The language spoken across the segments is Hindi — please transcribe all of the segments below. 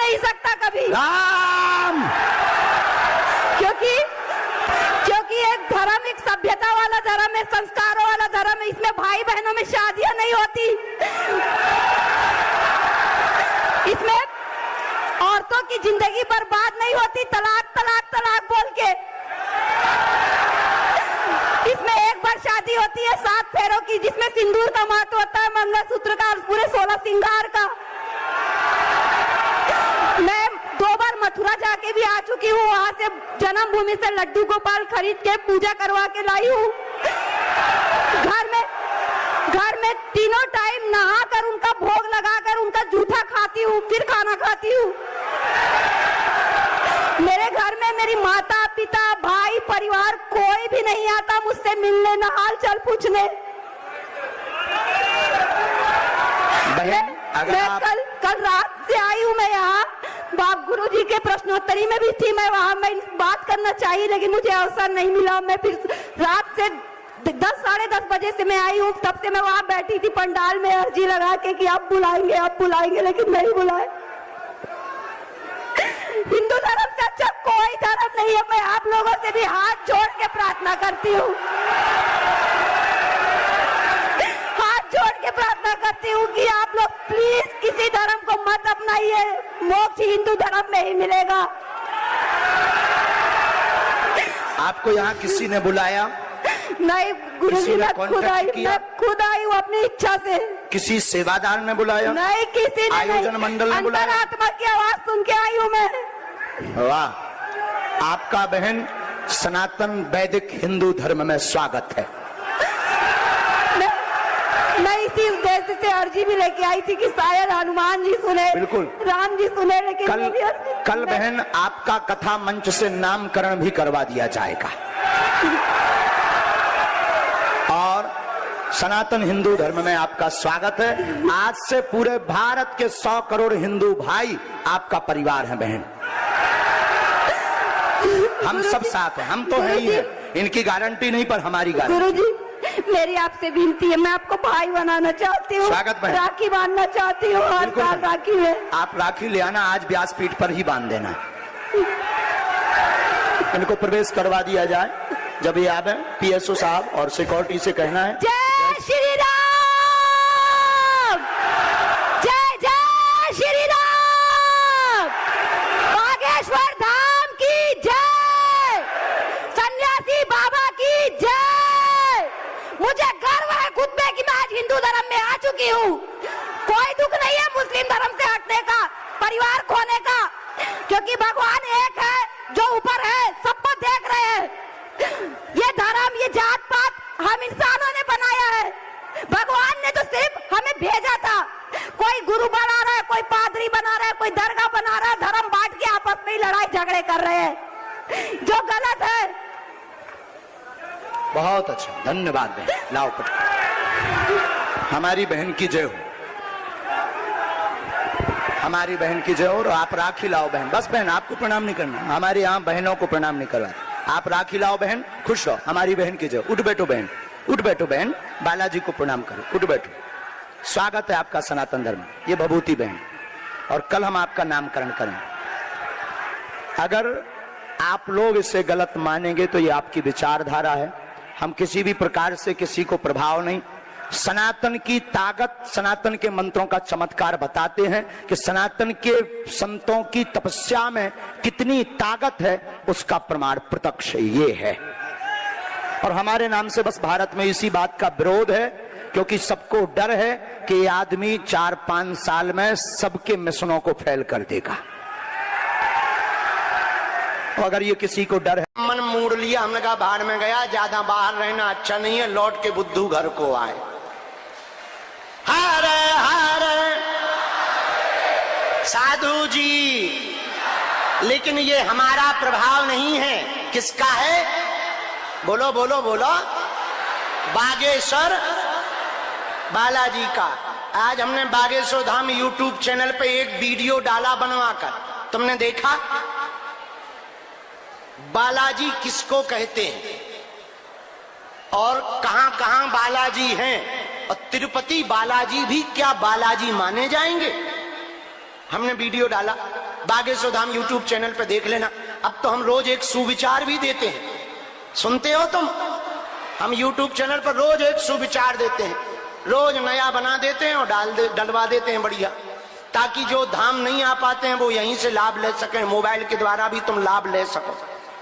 नहीं सकता कभी। राम। क्योंकि एक धर्म, एक सभ्यता वाला धर्म है, संस्कारों वाला धर्म है, इसमें भाई बहनों में शादियां नहीं होती, इसमें औरतों की जिंदगी बर्बाद नहीं होती तलाक तलाक तलाक बोल के। इसमें एक बार शादी होती है 7 फेरों की, जिसमें सिंदूर का महत्व होता है, मंगलसूत्र का, पूरे 16 श्रृंगार का। मैं 2 बार मथुरा जाके भी आ चुकी हूँ, वहाँ से जन्मभूमि से लड्डू गोपाल खरीद के पूजा करवा के लाई हूँ। घर में तीनों टाइम नहा कर उनका भोग लगाकर उनका जूठा खाती हूँ, फिर खाना खाती हूँ। मेरे घर में मेरी माता पिता भाई परिवार कोई भी नहीं आता मुझसे मिलने, न हाल चाल पूछने। कल रात से आई हूँ मैं यहाँ, बाप गुरुजी के प्रश्नोत्तरी में भी थी मैं वहाँ, मैं बात करना चाहिए लेकिन मुझे अवसर नहीं मिला। मैं फिर रात से 10 साढ़े 10 बजे से मैं आई हूँ, तब से मैं वहाँ बैठी थी पंडाल में अर्जी लगा के कि आप बुलाएंगे, लेकिन नहीं बुलाए। हिंदू धर्म से अच्छा कोई धर्म नहीं है। मैं आप लोगों से भी हाथ जोड़ के प्रार्थना करती हूँ, कि आप लोग प्लीज किसी धर्म को मत अपनाइए, मोक्ष हिंदू धर्म में ही मिलेगा। आपको यहाँ किसी ने बुलाया? नहीं गुरुजी, मैं खुद आई हूँ अपनी इच्छा से। किसी सेवादार ने बुलाया? नहीं, किसी ने, आयोजन मंडल ने बुलाया? अंतरात्मा की आवाज सुन के आई हूँ मैं। वाह, आपका बहन सनातन वैदिक हिंदू धर्म में स्वागत है। मैं इसी उद्देश्य से अर्जी भी लेके आई थी कि शायद हनुमान जी सुने, बिल्कुल राम जी सुने, लेकिन कल बहन आपका कथा मंच से नामकरण भी करवा दिया जाएगा और सनातन हिंदू धर्म में आपका स्वागत है। आज से पूरे भारत के 100 करोड़ हिंदू भाई आपका परिवार है बहन। हम सब साथ हैं, हम तो है ही हैं, इनकी गारंटी नहीं पर हमारी गारंटी। गुरुजी, मेरी आपसे विनती है, मैं आपको भाई बनाना चाहती हूँ, स्वागत बहन, राखी बांधना चाहती हूँ हर साल राखी में। आप राखी ले आना, आज व्यासपीठ पर ही बांध देना। इनको प्रवेश करवा दिया जाए। जब ये आवे पीएसओ साहब और सिक्योरिटी से कहना है जय श्री राम, जय जय श्री राम, बागेश्वर धाम की जय, सन्यासी बाबा की जय। मुझे गर्व है खुद में कि मैं आज हिंदू धर्म में आ चुकी हूँ। कोई दुख नहीं है मुस्लिम धर्म से हटने का, परिवार खोने का, क्योंकि भगवान एक है जो ऊपर है, सबको देख रहे हैं। ये धर्म, ये जात पात हम इंसानों ने बनाया है, भगवान ने तो सिर्फ हमें भेजा था। कोई गुरु बना रहा है, कोई पादरी बना रहा है, कोई दरगाह बना रहा है, धर्म बांट के आपस में लड़ाई झगड़े कर रहे हैं, जो गलत है। बहुत अच्छा, धन्यवाद बहन। लाओ पटका। हमारी बहन की जय हो, हमारी बहन की जय हो। और आप राखी लाओ बहन। बस बहन, आपको प्रणाम नहीं करना, हमारे यहाँ बहनों को प्रणाम नहीं करवा। आप राखी लाओ बहन, खुश हो। हमारी बहन की जय। उठ बैठो बहन, उठ बैठो बहन, बालाजी को प्रणाम करो, उठ बैठो। स्वागत है आपका सनातन धर्म। ये भभूति बहन, और कल हम आपका नामकरण करेंगे। अगर आप लोग इसे गलत मानेंगे तो ये आपकी विचारधारा है। हम किसी भी प्रकार से किसी को प्रभाव नहीं। सनातन की ताकत, सनातन के मंत्रों का चमत्कार बताते हैं कि सनातन के संतों की तपस्या में कितनी ताकत है, उसका प्रमाण प्रत्यक्ष ये है। और हमारे नाम से बस भारत में इसी बात का विरोध है, क्योंकि सबको डर है कि ये आदमी 4-5 साल में सबके मिशनों को फेल कर देगा। अगर ये किसी को डर है, मन मोड़ लिया, हमने कहा बाहर में गया, ज्यादा बाहर रहना अच्छा नहीं है, लौट के बुद्धू घर को आए। हरे हरे साधु जी, लेकिन ये हमारा प्रभाव नहीं है। किसका है? बोलो बोलो बोलो। बागेश्वर बालाजी का। आज हमने बागेश्वर धाम यूट्यूब चैनल पे एक वीडियो डाला बनवाकर, तुमने देखा? बालाजी किसको कहते हैं और कहां कहां बालाजी हैं, और तिरुपति बालाजी भी क्या बालाजी माने जाएंगे? हमने वीडियो डाला, बागेश्वर धाम यूट्यूब चैनल पे देख लेना। अब तो हम रोज एक सुविचार भी देते हैं, सुनते हो तुम? हम यूट्यूब चैनल पर रोज एक सुविचार देते हैं, रोज नया बना देते हैं और डलवा देते हैं बढ़िया, ताकि जो धाम नहीं आ पाते हैं वो यहीं से लाभ ले सकें। मोबाइल के द्वारा भी तुम लाभ ले सको,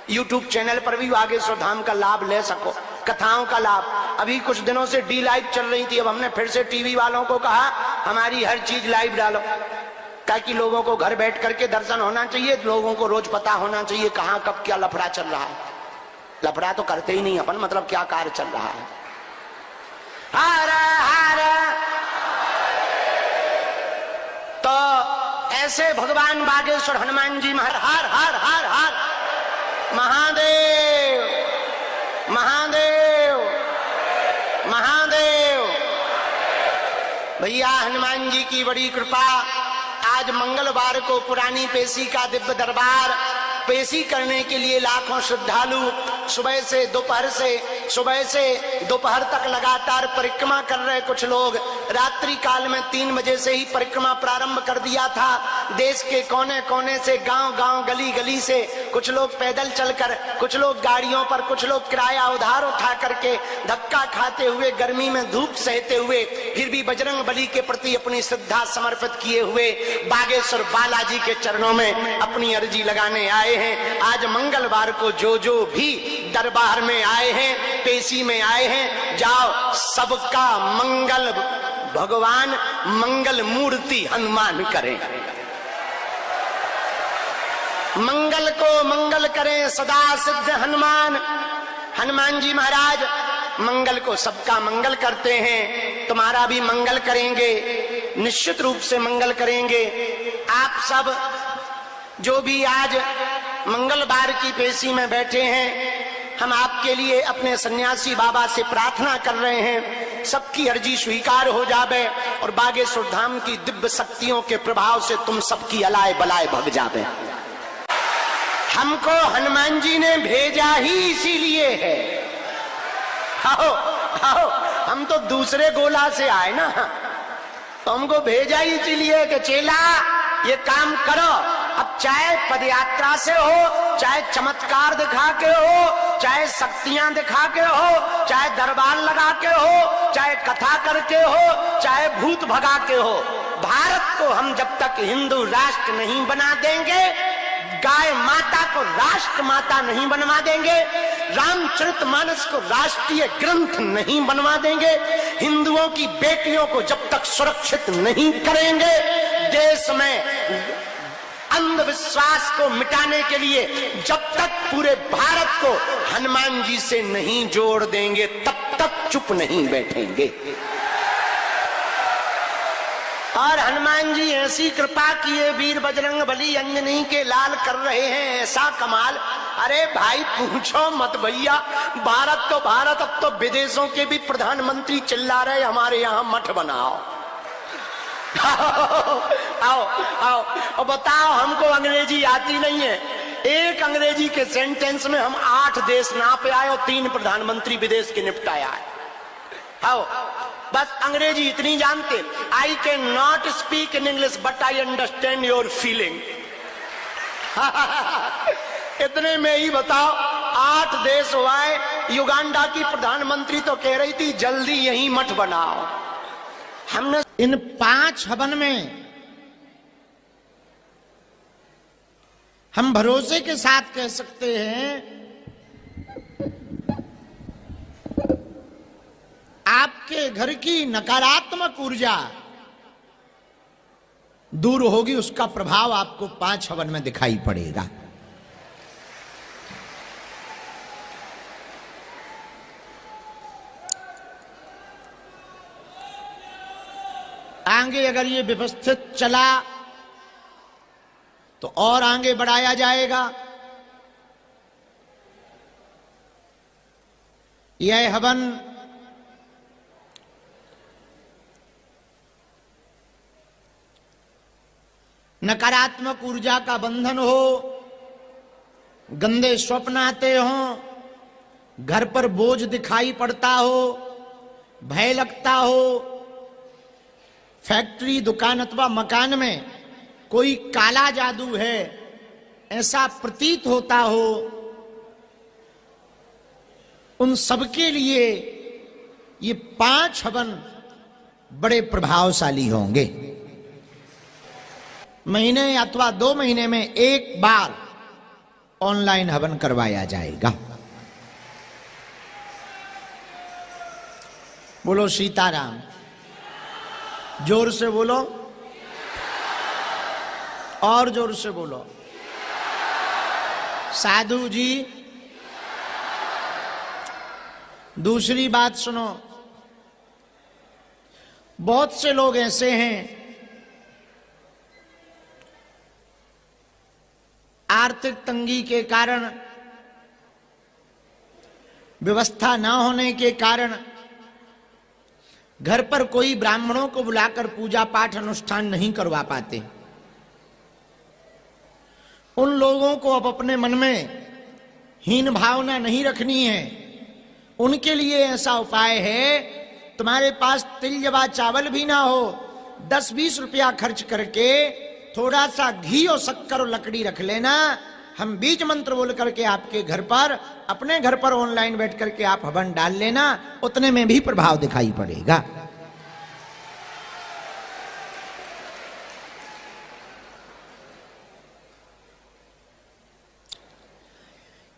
यूट्यूब चैनल पर भी बागेश्वर धाम का लाभ ले सको, कथाओं का लाभ। अभी कुछ दिनों से डी लाइव चल रही थी, अब हमने फिर से टीवी वालों को कहा हमारी हर चीज लाइव डालो, ताकि लोगों को घर बैठ करके दर्शन होना चाहिए, लोगों को रोज पता होना चाहिए कहाँ कब क्या लफड़ा चल रहा है। लफड़ा तो करते ही नहीं अपन, मतलब क्या कार्य चल रहा है। हार हार तो ऐसे भगवान बागेश्वर हनुमान जी महाराज, हार हार हार हार महादेव महादेव महादेव। भैया हनुमान जी की बड़ी कृपा, आज मंगलवार को पुरानी पेशी का दिव्य दरबार पेशी करने के लिए लाखों श्रद्धालु सुबह से दोपहर तक लगातार परिक्रमा कर रहे। कुछ लोग रात्रि काल में 3 बजे से ही परिक्रमा प्रारंभ कर दिया था। देश के कोने कोने से, गांव-गांव, गली-गली से कुछ लोग पैदल चलकर, कुछ लोग गाड़ियों पर, कुछ लोग किराया उधार उठा करके, धक्का खाते हुए, गर्मी में धूप सहते हुए, फिर भी बजरंग बली के प्रति अपनी श्रद्धा समर्पित किए हुए बागेश्वर बालाजी के चरणों में अपनी अर्जी लगाने आए हैं। आज मंगलवार को जो भी दरबार में आए हैं, पेशी में आए हैं, जाओ सबका मंगल भगवान, मंगल मूर्ति हनुमान करें। मंगल को मंगल करें सदा सिद्ध हनुमान। हनुमान जी महाराज मंगल को सबका मंगल करते हैं, तुम्हारा भी मंगल करेंगे, निश्चित रूप से मंगल करेंगे। आप सब जो भी आज मंगलवार की पेशी में बैठे हैं, हम आपके लिए अपने सन्यासी बाबा से प्रार्थना कर रहे हैं, सबकी अर्जी स्वीकार हो जावे और बागेश्वर धाम की दिव्य शक्तियों के प्रभाव से तुम सबकी अलाय बलाय भग जावे। हमको हनुमान जी ने भेजा ही इसीलिए है। आओ आओ, हम तो दूसरे गोला से आए ना, तो हमको भेजा ही इसीलिए कि चेला ये काम करो। अब चाहे पदयात्रा से हो, चाहे चमत्कार दिखा के हो, चाहे शक्तियां दिखा के हो, चाहे दरबार लगा के हो, चाहे कथा करके हो, चाहे भूत भगा के हो, भारत को हम जब तक हिंदू राष्ट्र नहीं बना देंगे, गाय माता को राष्ट्र माता नहीं बनवा देंगे, रामचरितमानस को राष्ट्रीय ग्रंथ नहीं बनवा देंगे, हिंदुओं की बेटियों को जब तक सुरक्षित नहीं करेंगे, देश में अंधविश्वास को मिटाने के लिए जब तक पूरे भारत को हनुमान जी से नहीं जोड़ देंगे, तब तक चुप नहीं बैठेंगे। और हनुमान जी ऐसी कृपा किए, वीर बजरंग बली अंजनी के लाल कर रहे हैं ऐसा कमाल। अरे भाई पूछो मत भैया, भारत तो भारत, अब तो विदेशों के भी प्रधानमंत्री चिल्ला रहे हमारे यहाँ मठ बनाओ। आओ आओ और बताओ, हमको अंग्रेजी आती नहीं है, एक अंग्रेजी के सेंटेंस में हम 8 देश नाप आए और 3 प्रधानमंत्री विदेश के निपटाया है। आओ बस अंग्रेजी इतनी जानते, I can not speak in English but I understand your feeling. इतने में ही बताओ 8 देश हुए। युगांडा की प्रधानमंत्री तो कह रही थी जल्दी यही मठ बनाओ। हमने इन 5 हवन में हम भरोसे के साथ कह सकते हैं आपके घर की नकारात्मक ऊर्जा दूर होगी, उसका प्रभाव आपको 5 हवन में दिखाई पड़ेगा। आगे अगर ये व्यवस्थित चला तो और आगे बढ़ाया जाएगा। यह हवन नकारात्मक ऊर्जा का बंधन हो, गंदे स्वप्न आते हो, घर पर बोझ दिखाई पड़ता हो, भय लगता हो, फैक्ट्री, दुकान अथवा मकान में कोई काला जादू है ऐसा प्रतीत होता हो, उन सबके लिए ये 5 हवन बड़े प्रभावशाली होंगे। महीने अथवा 2 महीने में एक बार ऑनलाइन हवन करवाया जाएगा। बोलो सीताराम, जोर से बोलो, और जोर से बोलो। साधु जी, दूसरी बात सुनो, बहुत से लोग ऐसे हैं आर्थिक तंगी के कारण, व्यवस्था ना होने के कारण घर पर कोई ब्राह्मणों को बुलाकर पूजा पाठ अनुष्ठान नहीं करवा पाते। उन लोगों को अब अपने मन में हीन भावना नहीं रखनी है। उनके लिए ऐसा उपाय है, तुम्हारे पास तिल जवा चावल भी ना हो, 10-20 रुपया खर्च करके थोड़ा सा घी और शक्कर और लकड़ी रख लेना। हम बीज मंत्र बोल करके आपके घर पर, अपने घर पर ऑनलाइन बैठ करके आप हवन डाल लेना, उतने में भी प्रभाव दिखाई पड़ेगा।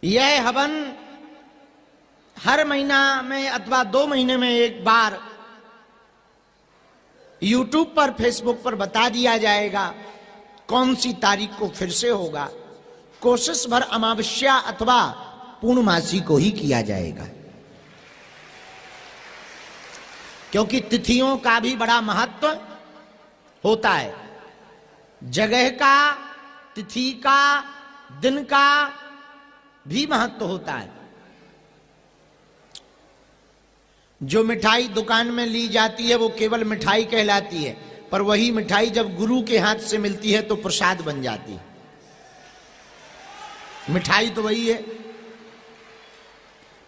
यह हवन हर महीना में अथवा 2 महीने में एक बार YouTube पर, Facebook पर बता दिया जाएगा कौन सी तारीख को फिर से होगा। कोशिश भर अमावस्या अथवा पूर्णमासी को ही किया जाएगा, क्योंकि तिथियों का भी बड़ा महत्व होता है। जगह का, तिथि का, दिन का भी महत्व होता है। जो मिठाई दुकान में ली जाती है वो केवल मिठाई कहलाती है, पर वही मिठाई जब गुरु के हाथ से मिलती है तो प्रसाद बन जाती है। मिठाई तो वही है,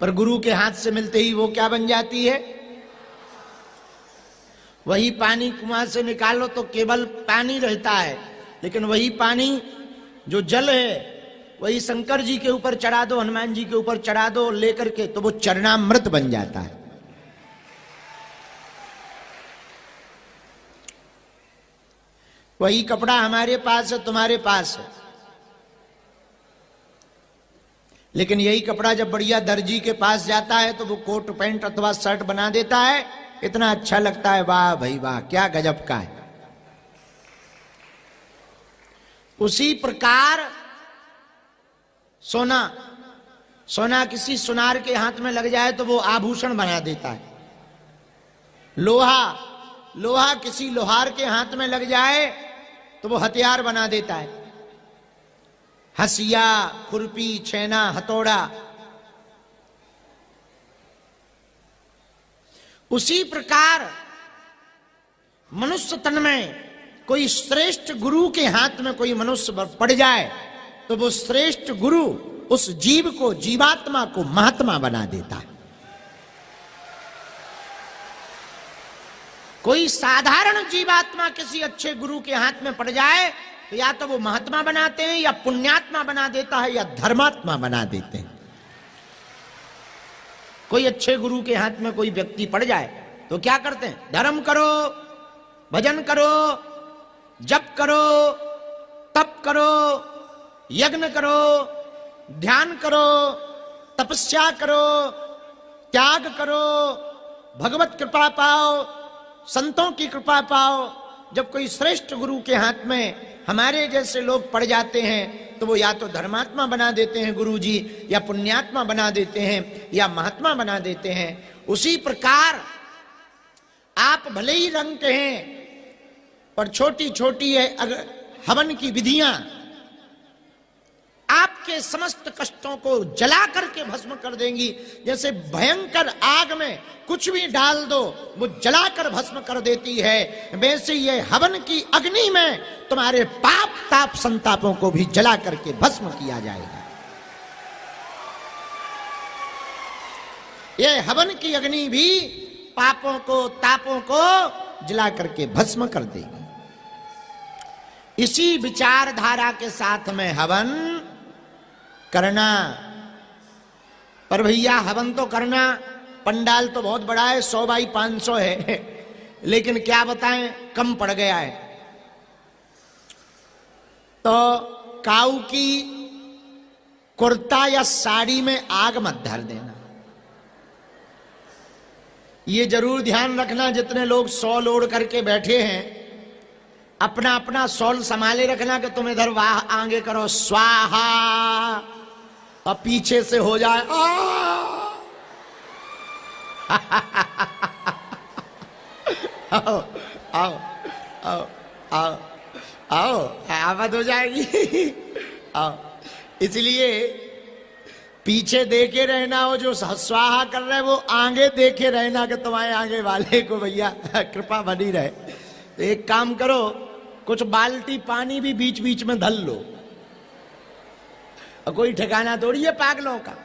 पर गुरु के हाथ से मिलते ही वो क्या बन जाती है? वही पानी कुआं से निकालो तो केवल पानी रहता है, लेकिन वही पानी जो जल है वही शंकर जी के ऊपर चढ़ा दो, हनुमान जी के ऊपर चढ़ा दो लेकर के, तो वो चरणामृत बन जाता है। वही कपड़ा हमारे पास है, तुम्हारे पास है, लेकिन यही कपड़ा जब बढ़िया दर्जी के पास जाता है तो वो कोट पैंट अथवा शर्ट बना देता है, इतना अच्छा लगता है, वाह भाई वाह, क्या गजब का है। उसी प्रकार सोना, सोना किसी सुनार के हाथ में लग जाए तो वो आभूषण बना देता है। लोहा, लोहा किसी लोहार के हाथ में लग जाए तो वो हथियार बना देता है। हसिया, खुरपी, छेना, हथौड़ा। उसी प्रकार मनुष्य तन में कोई श्रेष्ठ गुरु के हाथ में कोई मनुष्य पड़ जाए तो वो श्रेष्ठ गुरु उस जीव को, जीवात्मा को महात्मा बना देता है। कोई साधारण जीवात्मा किसी अच्छे गुरु के हाथ में पड़ जाए तो या तो वो महात्मा बनाते हैं, या पुण्यात्मा बना देता है, या धर्मात्मा बना देते हैं। कोई अच्छे गुरु के हाथ में कोई व्यक्ति पड़ जाए तो क्या करते हैं? धर्म करो, भजन करो, जप करो, तप करो, यज्ञ करो, ध्यान करो, तपस्या करो, त्याग करो, भगवत कृपा पाओ, संतों की कृपा पाओ। जब कोई श्रेष्ठ गुरु के हाथ में हमारे जैसे लोग पड़ जाते हैं तो वो या तो धर्मात्मा बना देते हैं गुरु जी, या पुण्यात्मा बना देते हैं, या महात्मा बना देते हैं। उसी प्रकार आप भले ही रंग के हैं पर छोटी छोटी है अगर हवन की विधियां आपके समस्त कष्टों को जला करके भस्म कर देंगी। जैसे भयंकर आग में कुछ भी डाल दो वो जलाकर भस्म कर देती है, वैसे ये हवन की अग्नि में तुम्हारे पाप ताप संतापों को भी जला करके भस्म किया जाएगा। ये हवन की अग्नि भी पापों को, तापों को जला करके भस्म कर देगी। इसी विचारधारा के साथ में हवन करना। पर भैया हवन तो करना, पंडाल तो बहुत बड़ा है, 100 बाई 500 है, लेकिन क्या बताएं कम पड़ गया है। तो काऊ की कुर्ता या साड़ी में आग मत धर देना। ये जरूर ध्यान रखना, जितने लोग सॉल ओढ़ करके बैठे हैं, अपना अपना सॉल संभाले रखना कि तुम इधर वाह आगे करो स्वाहा और पीछे से हो जाए आओ आओ आओ आओ आओ आवाज हो जाएगी आओ। इसलिए पीछे देखे रहना, हो जो स्वाहा कर रहे वो आगे देखे रहना कि तुम्हारे आगे वाले को भैया कृपा बनी रहे। तो एक काम करो, कुछ बाल्टी पानी भी बीच बीच में धल लो, और कोई ठिकाना थोड़ी है पागलों का।